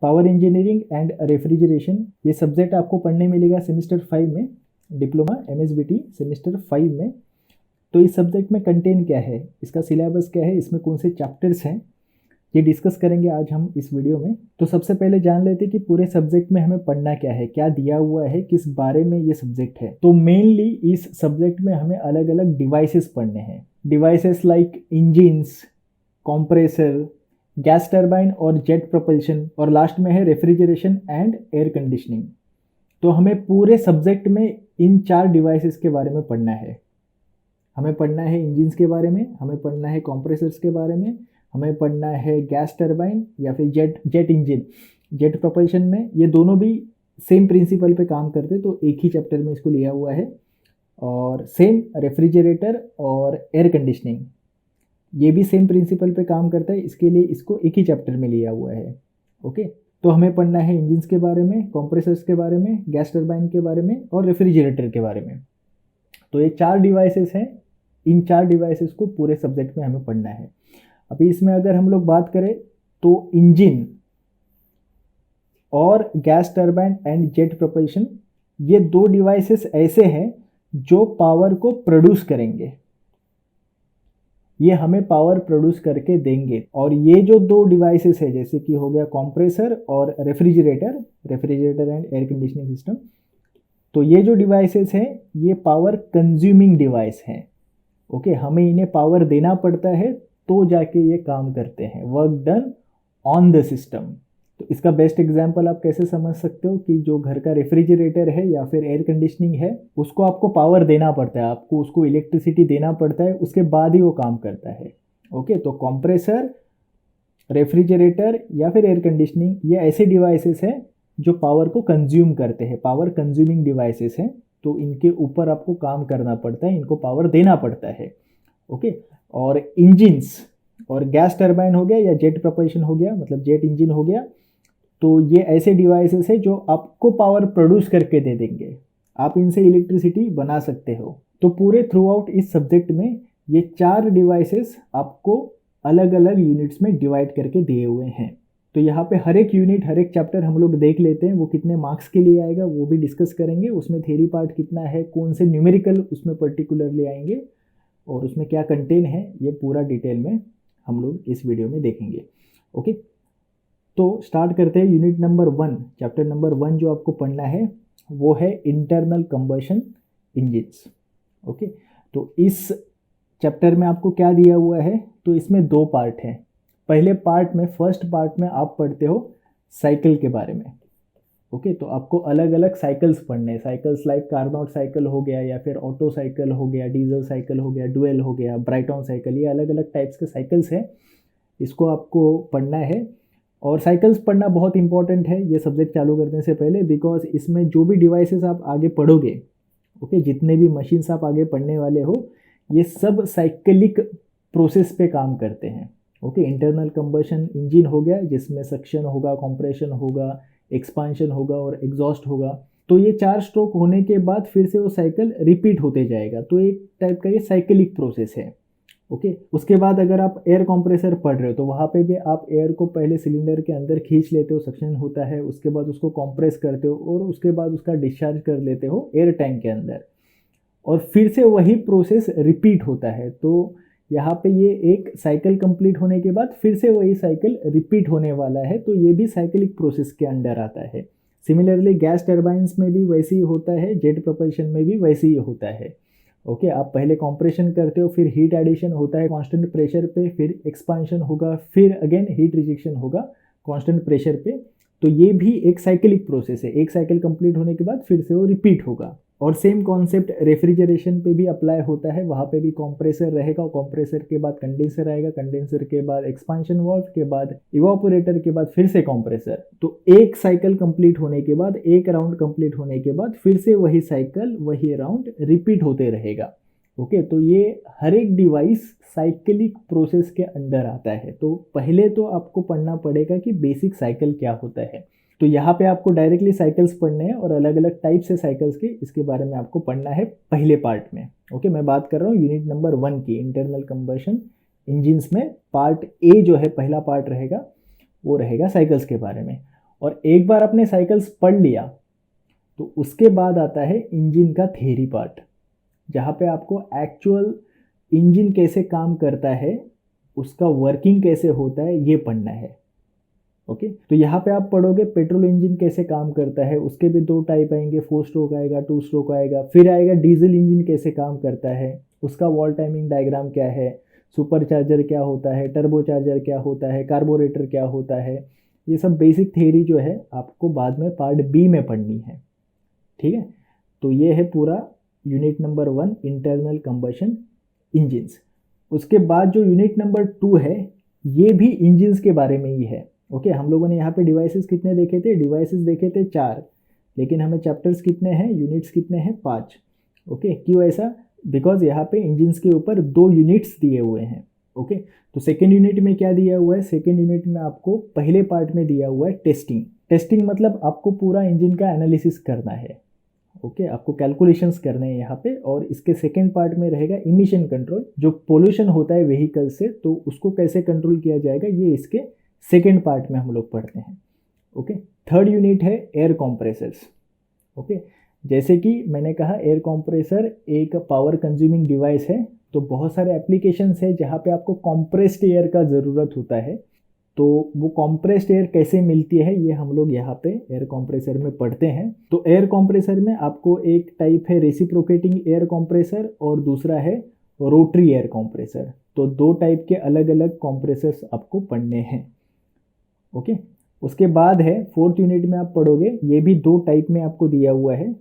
Power engineering and refrigeration, ये subject आपको पढ़ने मिलेगा सेमेस्टर 5 में, डिप्लोमा MSBT सेमेस्टर 5 में। तो इस सब्जेक्ट में कंटेंट क्या है, इसका सिलेबस क्या है, इसमें कौन से चैप्टर्स हैं, ये डिस्कस करेंगे आज हम इस वीडियो में। तो सबसे पहले जान लेते हैं कि पूरे सब्जेक्ट में हमें पढ़ना क्या है, क्या दिया हुआ है, किस बारे में ये सब्जेक्ट है। तो मेनली इस सब्जेक्ट में हमें अलग अलग डिवाइसेस पढ़ने हैं। Devices like engines, compressor, gas turbine और जेट प्रोपल्शन, और लास्ट में है रेफ्रिजरेशन एंड एयर कंडीशनिंग। तो हमें पूरे सब्जेक्ट में इन 4 डिवाइसेस के बारे में पढ़ना है। हमें पढ़ना है इंजिन्स के बारे में, हमें पढ़ना है कंप्रेसर्स के बारे में, हमें पढ़ना है गैस टरबाइन या फिर जेट इंजन, जेट प्रोपल्शन में। ये दोनों भी सेम प्रिंसिपल पे काम करते, तो एक ही चैप्टर में इसको लिया हुआ है। और सेम रेफ्रिजरेटर और एयर कंडीशनिंग, ये भी सेम प्रिंसिपल पे काम करता है, इसके लिए इसको एक ही चैप्टर में लिया हुआ है। ओके, तो हमें पढ़ना है इंजिन्स के बारे में, कंप्रेसर्स के बारे में, गैस टरबाइन के बारे में और रेफ्रिजरेटर के बारे में। तो ये 4 डिवाइसेस हैं, इन 4 डिवाइसेस को पूरे सब्जेक्ट में हमें पढ़ना है। अभी इसमें अगर हम लोग बात करें तो इंजन और gas turbine and jet propulsion, ये 2 डिवाइसेस ऐसे हैं जो पावर को प्रोड्यूस करेंगे, ये हमें पावर प्रोड्यूस करके देंगे। और ये जो 2 डिवाइसेस है, जैसे कि हो गया कंप्रेसर और refrigerator and air conditioning system, तो ये जो डिवाइसेस हैं ये पावर कंज्यूमिंग डिवाइस हैं। ओके, हमें इन्हें पावर देना पड़ता है तो जाके ये काम करते हैं, work done on the system. तो इसका बेस्ट एग्जांपल आप कैसे समझ सकते हो कि जो घर का रेफ्रिजरेटर है या फिर एयर कंडीशनिंग है, उसको आपको पावर देना पड़ता है, आपको उसको इलेक्ट्रिसिटी देना पड़ता है, उसके बाद ही वो काम करता है। ओके, तो कंप्रेसर, रेफ्रिजरेटर या फिर एयर कंडीशनिंग, ये ऐसे डिवाइसेस हैं जो पावर को कंज्यूम करते हैं, पावर कंज्यूमिंग डिवाइसेस हैं। तो इनके ऊपर आपको काम करना पड़ता है, इनको पावर देना पड़ता है। ओके, और इंजिन्स और गैस टरबाइन हो गया या जेट प्रोपल्शन हो गया, मतलब जेट इंजन हो गया, तो ये ऐसे डिवाइसेस है जो आपको पावर प्रोड्यूस करके दे देंगे, आप इनसे इलेक्ट्रिसिटी बना सकते हो। तो पूरे थ्रू आउट इस सब्जेक्ट में ये 4 डिवाइसेस आपको अलग अलग यूनिट्स में डिवाइड करके दिए हुए हैं। तो यहाँ पे हर एक यूनिट, हर एक चैप्टर हम लोग देख लेते हैं, वो कितने मार्क्स के लिए आएगा वो भी डिस्कस करेंगे। उसमें थ्योरी पार्ट कितना है, कौन से न्यूमेरिकल उसमें पर्टिकुलरली आएंगे और उसमें क्या कंटेंट है, ये पूरा डिटेल में हम लोग इस वीडियो में देखेंगे। ओके, तो स्टार्ट करते हैं यूनिट नंबर 1। चैप्टर नंबर 1 जो आपको पढ़ना है वो है इंटरनल कंबशन इंजिन्स। ओके, तो इस चैप्टर में आपको क्या दिया हुआ है, तो इसमें 2 पार्ट हैं। पहले पार्ट में, फर्स्ट पार्ट में आप पढ़ते हो साइकिल के बारे में। ओके, तो आपको अलग अलग साइकिल्स पढ़ने हैं, साइकिल्स लाइक कार्नोट साइकिल हो गया या फिर ऑटो साइकिल हो गया, डीजल साइकिल हो गया, डुएल हो गया, ब्राइटॉन साइकिल, ये अलग अलग टाइप्स के साइकिल्स हैं, इसको आपको पढ़ना है। और साइकिल्स पढ़ना बहुत इंपॉर्टेंट है ये सब्जेक्ट चालू करने से पहले, बिकॉज इसमें जो भी डिवाइसेस आप आगे पढ़ोगे, ओके, जितने भी मशीन्स आप आगे पढ़ने वाले हो, ये सब साइकिलिक प्रोसेस पे काम करते हैं। ओके, इंटरनल कंबशन इंजन हो गया जिसमें सक्शन होगा, कंप्रेशन होगा, एक्सपांशन होगा और एग्जॉस्ट होगा। तो ये 4 स्ट्रोक होने के बाद फिर से वो साइकिल रिपीट होते जाएगा, तो एक टाइप का ये साइकिलिक प्रोसेस है। ओके, उसके बाद अगर आप एयर कंप्रेसर पढ़ रहे हो तो वहाँ पे भी आप एयर को पहले सिलेंडर के अंदर खींच लेते हो, सक्शन होता है, उसके बाद उसको कंप्रेस करते हो और उसके बाद उसका डिस्चार्ज कर लेते हो एयर टैंक के अंदर, और फिर से वही प्रोसेस रिपीट होता है। तो यहाँ पे ये एक साइकिल कंप्लीट होने के बाद फिर से वही साइकिल रिपीट होने वाला है, तो ये भी साइकिलिक प्रोसेस के अंडर आता है। सिमिलरली गैस टरबाइंस में भी वैसे ही होता है, जेट प्रोपल्शन में भी वैसे ही होता है। ओके, आप पहले कंप्रेशन करते हो, फिर हीट एडिशन होता है कांस्टेंट प्रेशर पे, फिर एक्सपांशन होगा, फिर अगेन हीट रिजेक्शन होगा कांस्टेंट प्रेशर पे। तो ये भी एक साइकिलिक प्रोसेस है, एक साइकिल कंप्लीट होने के बाद फिर से वो रिपीट होगा। और सेम कॉन्सेप्ट रेफ्रिजरेशन पे भी अप्लाई होता है, वहाँ पे भी कंप्रेसर रहेगा, कंप्रेसर के बाद कंडेंसर आएगा, कंडेंसर के बाद एक्सपांशन वाल्व के बाद इवापोरेटर के बाद फिर से कंप्रेसर। तो एक साइकिल कंप्लीट होने के बाद, एक राउंड कंप्लीट होने के बाद फिर से वही साइकिल, वही राउंड रिपीट होते रहेगा। ओके, तो ये हर एक डिवाइस साइकिलिक प्रोसेस के अंदर आता है। तो पहले तो आपको पढ़ना पड़ेगा कि बेसिक साइकिल क्या होता है। तो यहाँ पे आपको डायरेक्टली साइकिल्स पढ़ने हैं और अलग अलग टाइप से साइकिल्स के, इसके बारे में आपको पढ़ना है पहले पार्ट में। ओके, मैं बात कर रहा हूँ यूनिट नंबर 1 की, इंटरनल कंबशन इंजिन्स में पार्ट ए जो है, पहला पार्ट रहेगा वो रहेगा साइकिल्स के बारे में। और एक बार आपने साइकिल्स पढ़ लिया तो उसके बाद आता है इंजन का थ्योरी पार्ट, जहाँ पे आपको एक्चुअल इंजन कैसे काम करता है, उसका वर्किंग कैसे होता है, ये पढ़ना है। ओके, तो यहाँ पे आप पढ़ोगे पेट्रोल इंजन कैसे काम करता है, उसके भी 2 टाइप आएंगे, 4 स्ट्रोक आएगा, 2 स्ट्रोक आएगा। फिर आएगा डीजल इंजन कैसे काम करता है, उसका वॉल टाइमिंग डायग्राम क्या है, सुपर चार्जर क्या होता है, टर्बो चार्जर क्या होता है, कार्बोरेटर क्या होता है। ये सब बेसिक थ्योरी जो है आपको बाद में पार्ट बी में पढ़नी है। ठीक है, तो ये है पूरा unit number 1 internal combustion engines. उसके बाद जो यूनिट नंबर 2 है ये भी इंजन्स के बारे में ही है। ओके, हम लोगों ने यहाँ पे डिवाइसेस कितने देखे थे, डिवाइसेस देखे थे 4, लेकिन हमें चैप्टर्स कितने हैं, यूनिट्स कितने हैं, 5। ओके, क्यों ऐसा, बिकॉज यहाँ पे इंजन्स के ऊपर 2 यूनिट्स दिए हुए हैं। ओके, तो सेकेंड यूनिट में क्या दिया हुआ है, सेकेंड यूनिट में आपको पहले पार्ट में दिया हुआ है टेस्टिंग। टेस्टिंग मतलब आपको पूरा इंजन का एनालिसिस करना है। ओके, आपको कैलकुलेशंस करने हैं यहाँ पे। और इसके सेकेंड पार्ट में रहेगा इमिशन कंट्रोल, जो पोल्यूशन होता है व्हीकल से तो उसको कैसे कंट्रोल किया जाएगा, ये इसके सेकेंड पार्ट में हम लोग पढ़ते हैं। ओके, थर्ड यूनिट है एयर कॉम्प्रेसर्स। ओके, जैसे कि मैंने कहा एयर कॉम्प्रेसर एक पावर कंज्यूमिंग डिवाइस है, तो बहुत सारे एप्लीकेशंस है जहाँ पे आपको कॉम्प्रेस्ड एयर का ज़रूरत होता है। तो वो कॉम्प्रेस्ड एयर कैसे मिलती है ये हम लोग यहाँ पे एयर कॉम्प्रेसर में पढ़ते हैं। तो एयर कॉम्प्रेसर में आपको एक टाइप है रेसिप्रोकेटिंग एयर कॉम्प्रेसर और दूसरा है रोटरी एयर कॉम्प्रेसर। तो 2 टाइप के अलग अलग कॉम्प्रेसर्स आपको पढ़ने हैं। ओके, उसके बाद है फोर्थ यूनिट में आप पढ़ोगे, ये भी 2 टाइप में आपको दिया हुआ है।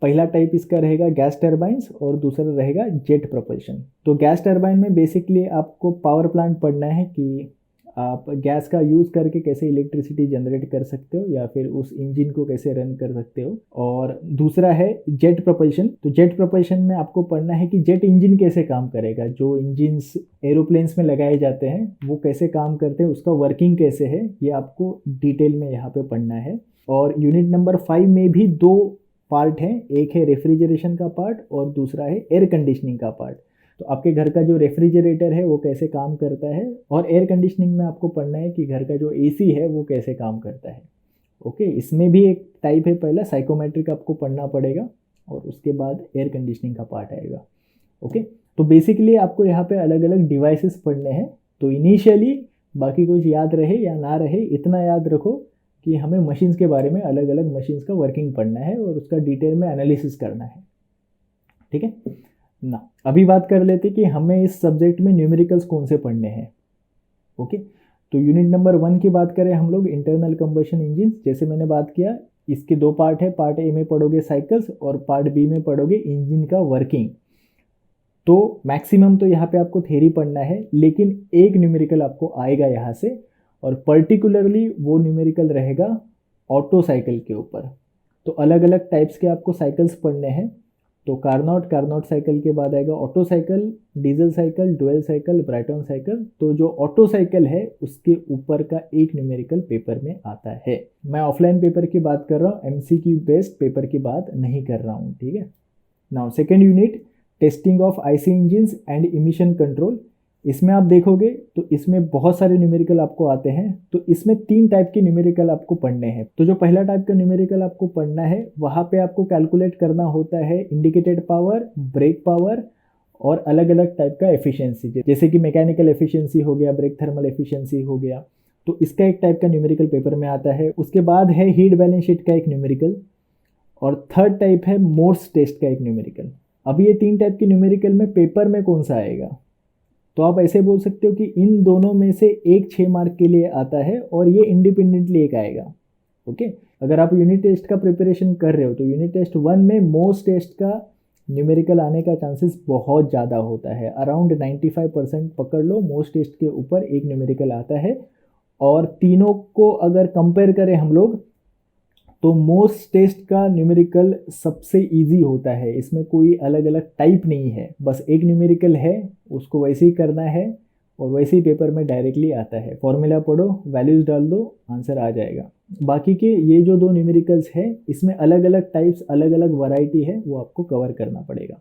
पहला टाइप इसका रहेगा गैस टर्बाइंस और दूसरा रहेगा जेट प्रोपल्शन। तो गैस टर्बाइन में बेसिकली आपको पावर प्लांट पढ़ना है कि आप गैस का यूज़ करके कैसे इलेक्ट्रिसिटी जनरेट कर सकते हो या फिर उस इंजन को कैसे रन कर सकते हो। और दूसरा है जेट प्रोपल्शन। तो जेट प्रोपल्शन में आपको पढ़ना है कि जेट इंजन कैसे काम करेगा, जो इंजन्स एरोप्लेन्स में लगाए जाते हैं वो कैसे काम करते हैं, उसका वर्किंग कैसे है, ये आपको डिटेल में यहाँ पे पढ़ना है। और यूनिट नंबर 5 में भी 2 पार्ट हैं, एक है रेफ्रिजरेशन का पार्ट और दूसरा है एयर कंडीशनिंग का पार्ट। तो आपके घर का जो रेफ्रिजरेटर है वो कैसे काम करता है, और एयर कंडीशनिंग में आपको पढ़ना है कि घर का जो एसी है वो कैसे काम करता है। ओके, इसमें भी एक टाइप है, पहला साइकोमेट्रिक आपको पढ़ना पड़ेगा और उसके बाद एयर कंडीशनिंग का पार्ट आएगा। ओके, तो बेसिकली आपको यहाँ पे अलग अलग डिवाइसेस पढ़ने हैं। तो इनिशियली बाकी कुछ याद रहे या ना रहे, इतना याद रखो कि हमें मशीन्स के बारे में, अलग अलग मशीन्स का वर्किंग पढ़ना है और उसका डिटेल में एनालिसिस करना है। ठीक है ना, अभी बात कर लेते कि हमें इस सब्जेक्ट में न्यूमेरिकल्स कौन से पढ़ने हैं। ओके, तो यूनिट नंबर 1 की बात करें हम लोग इंटरनल कंबशन इंजन, जैसे मैंने बात किया इसके 2 पार्ट है, पार्ट ए में पढ़ोगे साइकिल्स और पार्ट बी में पढ़ोगे इंजन का वर्किंग। तो मैक्सिमम तो यहाँ पे आपको थ्योरी पढ़ना है, लेकिन एक न्यूमेरिकल आपको आएगा यहाँ से, और पर्टिकुलरली वो न्यूमेरिकल रहेगा ऑटो साइकिल के ऊपर। तो अलग अलग टाइप्स के आपको साइकिल्स पढ़ने हैं। तो कार्नोट साइकिल के बाद आएगा auto cycle, diesel cycle, dual cycle, Brayton cycle. तो जो ऑटो साइकिल है उसके ऊपर का एक न्यूमेरिकल पेपर में आता है। मैं ऑफलाइन पेपर की बात कर रहा हूँ, एमसीक्यू बेस्ड पेपर की बात नहीं कर रहा हूँ। ठीक है, now second unit testing of IC engines and emission control. इसमें आप देखोगे तो इसमें बहुत सारे न्यूमेरिकल आपको आते हैं। तो इसमें 3 टाइप के न्यूमेरिकल आपको पढ़ने हैं। तो जो पहला टाइप का न्यूमेरिकल आपको पढ़ना है वहाँ पे आपको कैलकुलेट करना होता है इंडिकेटेड पावर, ब्रेक पावर और अलग अलग टाइप का एफिशिएंसी, जैसे कि मैकेनिकल एफिशिएंसी हो गया, ब्रेक थर्मल एफिशिएंसी हो गया। तो इसका एक टाइप का न्यूमेरिकल पेपर में आता है। उसके बाद है हीट बैलेंस शीट का एक न्यूमेरिकल, और थर्ड टाइप है मोर्स टेस्ट का एक न्यूमेरिकल। अब ये 3 टाइप के न्यूमेरिकल में पेपर में कौन सा आएगा, तो आप ऐसे बोल सकते हो कि इन दोनों में से एक 6 मार्क के लिए आता है और ये इंडिपेंडेंटली एक आएगा। ओके, अगर आप यूनिट टेस्ट का प्रिपरेशन कर रहे हो तो यूनिट टेस्ट 1 में मोस्ट टेस्ट का न्यूमेरिकल आने का चांसेस बहुत ज़्यादा होता है, अराउंड 95% पकड़ लो मोस्ट टेस्ट के ऊपर एक न्यूमेरिकल आता है। और तीनों को अगर कंपेयर करें हम लोग तो मोस्ट टेस्ट का न्यूमेरिकल सबसे इजी होता है, इसमें कोई अलग अलग टाइप नहीं है, बस एक न्यूमेरिकल है उसको वैसे ही करना है और वैसे ही पेपर में डायरेक्टली आता है। फॉर्मूला पढ़ो, वैल्यूज डाल दो, आंसर आ जाएगा। बाकी के ये जो 2 न्यूमेरिकल्स है इसमें अलग अलग टाइप्स, अलग अलग वैरायटी है, वो आपको कवर करना पड़ेगा।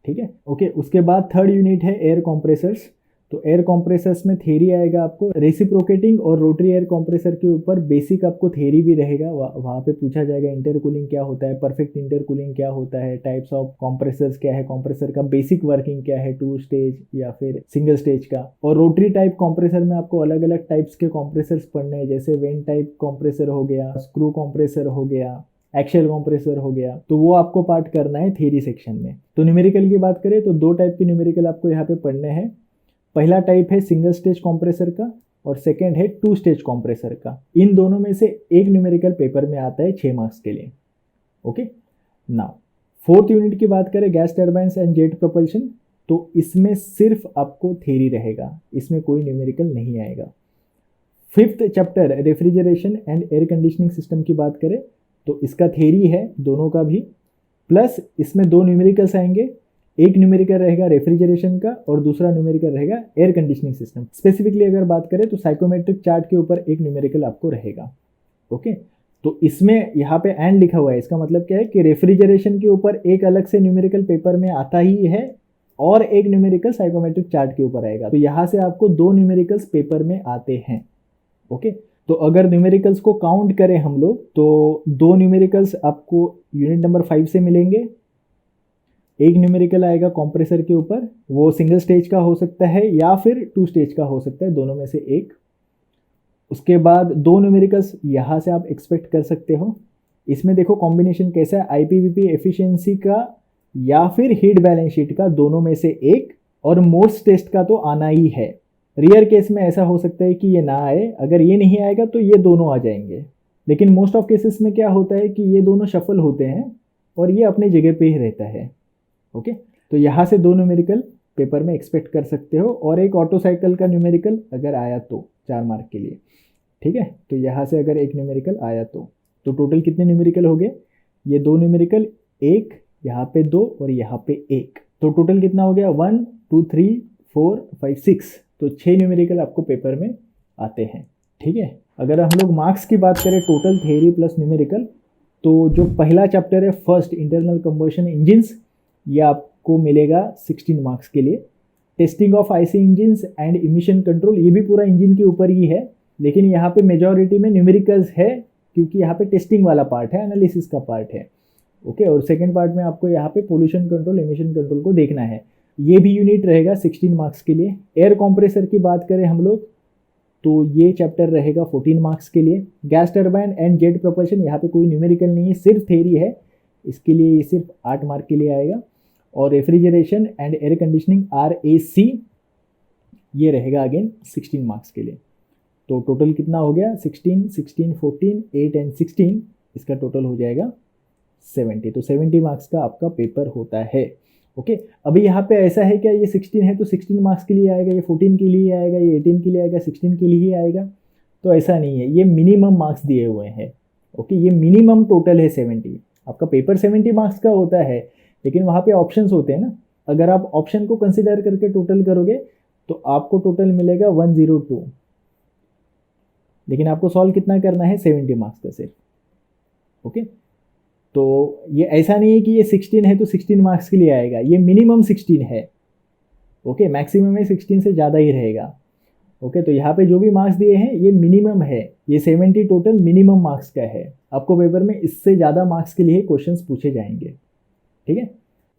ठीक है, ओके। उसके बाद थर्ड यूनिट है एयर कॉम्प्रेसर्स। तो एयर कंप्रेसर्स में थ्योरी आएगा आपको, रेसिप्रोकेटिंग और रोटरी एयर कंप्रेसर के ऊपर बेसिक आपको थ्योरी भी रहेगा। वहाँ पे पूछा जाएगा इंटरकूलिंग क्या होता है, परफेक्ट इंटरकूलिंग क्या होता है, टाइप्स ऑफ कंप्रेसर्स क्या है, कंप्रेसर का बेसिक वर्किंग क्या है, 2 स्टेज या फिर सिंगल स्टेज का। और रोटरी टाइप कंप्रेसर में आपको अलग अलग टाइप्स के कंप्रेसर्स पढ़ने हैं, जैसे वेंट टाइप कंप्रेसर हो गया, स्क्रू कंप्रेसर हो गया, एक्शियल कंप्रेसर हो गया, तो वो आपको पार्ट करना है थ्योरी सेक्शन में। तो न्यूमेरिकल की बात करें तो 2 टाइप के न्यूमेरिकल आपको यहाँ पे पढ़ने हैं। पहला टाइप है सिंगल स्टेज कंप्रेसर का और सेकंड है 2 स्टेज कंप्रेसर का। इन दोनों में से एक न्यूमेरिकल पेपर में आता है 6 मार्क्स के लिए। ओके, नाउ 4th यूनिट की बात करें, gas turbines and jet propulsion, तो इसमें सिर्फ आपको थ्योरी रहेगा, इसमें कोई न्यूमेरिकल नहीं आएगा। 5th chapter refrigeration and air conditioning system की बात करें तो इसका थ्योरी है दोनों का भी, प्लस इसमें 2 न्यूमेरिकल्स आएंगे। एक न्यूमेरिकल रहेगा रेफ्रिजरेशन का और दूसरा न्यूमेरिकल रहेगा एयर कंडीशनिंग सिस्टम। स्पेसिफिकली अगर बात करें तो साइकोमेट्रिक चार्ट के ऊपर एक न्यूमेरिकल आपको रहेगा। ओके, तो इसमें यहाँ पे एंड लिखा हुआ है, इसका मतलब क्या है कि रेफ्रिजरेशन के ऊपर एक अलग से न्यूमेरिकल पेपर में आता ही है और एक न्यूमेरिकल साइकोमेट्रिक चार्ट के ऊपर आएगा। तो यहाँ से आपको 2 न्यूमेरिकल्स पेपर में आते हैं। ओके, तो अगर न्यूमेरिकल्स को काउंट करें हम लोग तो 2 न्यूमेरिकल्स आपको यूनिट नंबर 5 से मिलेंगे। एक न्यूमेरिकल आएगा कंप्रेसर के ऊपर, वो सिंगल स्टेज का हो सकता है या फिर 2 स्टेज का हो सकता है, दोनों में से एक। उसके बाद 2 न्यूमेरिकल्स यहाँ से आप एक्सपेक्ट कर सकते हो। इसमें देखो कॉम्बिनेशन कैसा है, आईपीवीपी एफिशिएंसी का या फिर हीट बैलेंस शीट का, दोनों में से एक, और मोस्ट टेस्ट का तो आना ही है। रियर केस में ऐसा हो सकता है कि ये ना आए, अगर ये नहीं आएगा तो ये दोनों आ जाएंगे, लेकिन मोस्ट ऑफ केसेस में क्या होता है कि ये दोनों शफल होते हैं और ये अपने जगह पे ही रहता है। ओके, तो यहाँ से 2 न्यूमेरिकल पेपर में एक्सपेक्ट कर सकते हो और एक ऑटो साइकिल का न्यूमेरिकल अगर आया तो 4 मार्क के लिए। ठीक है, तो यहाँ से अगर एक न्यूमेरिकल आया तो टोटल कितने न्यूमेरिकल हो गए, ये 2 न्यूमेरिकल, एक यहाँ पे 2 और यहाँ पे 1, तो टोटल कितना हो गया 1 2 3 4 5 6, तो 6 न्यूमेरिकल आपको पेपर में आते हैं। ठीक है, अगर हम लोग मार्क्स की बात करें टोटल थ्योरी प्लस न्यूमेरिकल, तो जो पहला चैप्टर है फर्स्ट इंटरनल कंबशन इंजिन्स, ये आपको मिलेगा 16 मार्क्स के लिए। Testing of IC engines and emission control, ये भी पूरा इंजन के ऊपर ही है, लेकिन यहाँ पे मेजॉरिटी में न्यूमेरिकल्स है क्योंकि यहाँ पे टेस्टिंग वाला पार्ट है, एनालिसिस का पार्ट है। ओके, और सेकेंड पार्ट में आपको यहाँ पे पोल्यूशन कंट्रोल, इमिशन कंट्रोल को देखना है। ये भी यूनिट रहेगा 16 मार्क्स के लिए। एयर कंप्रेसर की बात करें हम लोग तो ये चैप्टर रहेगा 14 मार्क्स के लिए। Gas turbine and jet propulsion, यहाँ पे कोई न्यूमेरिकल नहीं है, सिर्फ थ्योरी है, इसके लिए ये सिर्फ 8 मार्क के लिए आएगा। और refrigeration and air conditioning RAC, ये रहेगा अगेन 16 मार्क्स के लिए। तो टोटल कितना हो गया 16 16 14 8 एंड 16, इसका टोटल हो जाएगा 70। तो 70 मार्क्स का आपका पेपर होता है। ओके, अभी यहाँ पे ऐसा है क्या, ये 16 है तो 16 मार्क्स के लिए आएगा, ये 14 के लिए आएगा, ये 18 के लिए आएगा, 16 के लिए ही आएगा, तो ऐसा नहीं है, ये मिनिमम मार्क्स दिए हुए हैं। ओके, ये मिनिमम टोटल है 70। आपका पेपर 70 मार्क्स का होता है, लेकिन वहाँ पे ऑप्शंस होते हैं ना, अगर आप ऑप्शन को कंसिडर करके टोटल करोगे तो आपको टोटल मिलेगा 102, लेकिन आपको सॉल्व कितना करना है 70 मार्क्स का सिर्फ। ओके, तो ये ऐसा नहीं है कि ये 16 है तो 16 मार्क्स के लिए आएगा, ये मिनिमम 16 है। ओके, मैक्सिमम में 16 से ज़्यादा ही रहेगा। ओके, तो यहाँ पे जो भी मार्क्स दिए हैं ये मिनिमम है, ये 70 टोटल मिनिमम मार्क्स का है। आपको पेपर में इससे ज़्यादा मार्क्स के लिए क्वेश्चंस पूछे जाएंगे। ठीक है,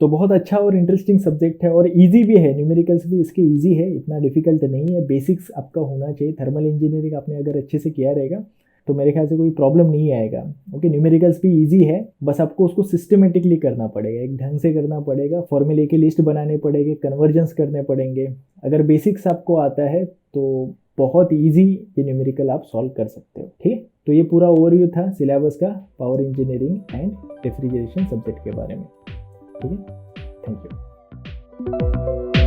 तो बहुत अच्छा और इंटरेस्टिंग सब्जेक्ट है और इजी भी है, न्यूमेरिकल्स भी इसके इजी है, इतना डिफिकल्ट नहीं है। बेसिक्स आपका होना चाहिए, थर्मल इंजीनियरिंग आपने अगर अच्छे से किया रहेगा तो मेरे ख्याल से कोई प्रॉब्लम नहीं आएगा। ओके, न्यूमेरिकल्स भी इजी है, बस आपको उसको सिस्टमेटिकली करना पड़ेगा, एक ढंग से करना पड़ेगा, फॉर्मूले की लिस्ट बनाने पड़ेंगे, कन्वर्जन्स करने पड़ेंगे। अगर बेसिक्स आपको आता है तो बहुत ईजी ये न्यूमेरिकल आप सॉल्व कर सकते हो। ठीक है, तो ये पूरा ओवरव्यू था सिलेबस का power engineering and refrigeration subject के बारे में। ठीक है, थैंक यू।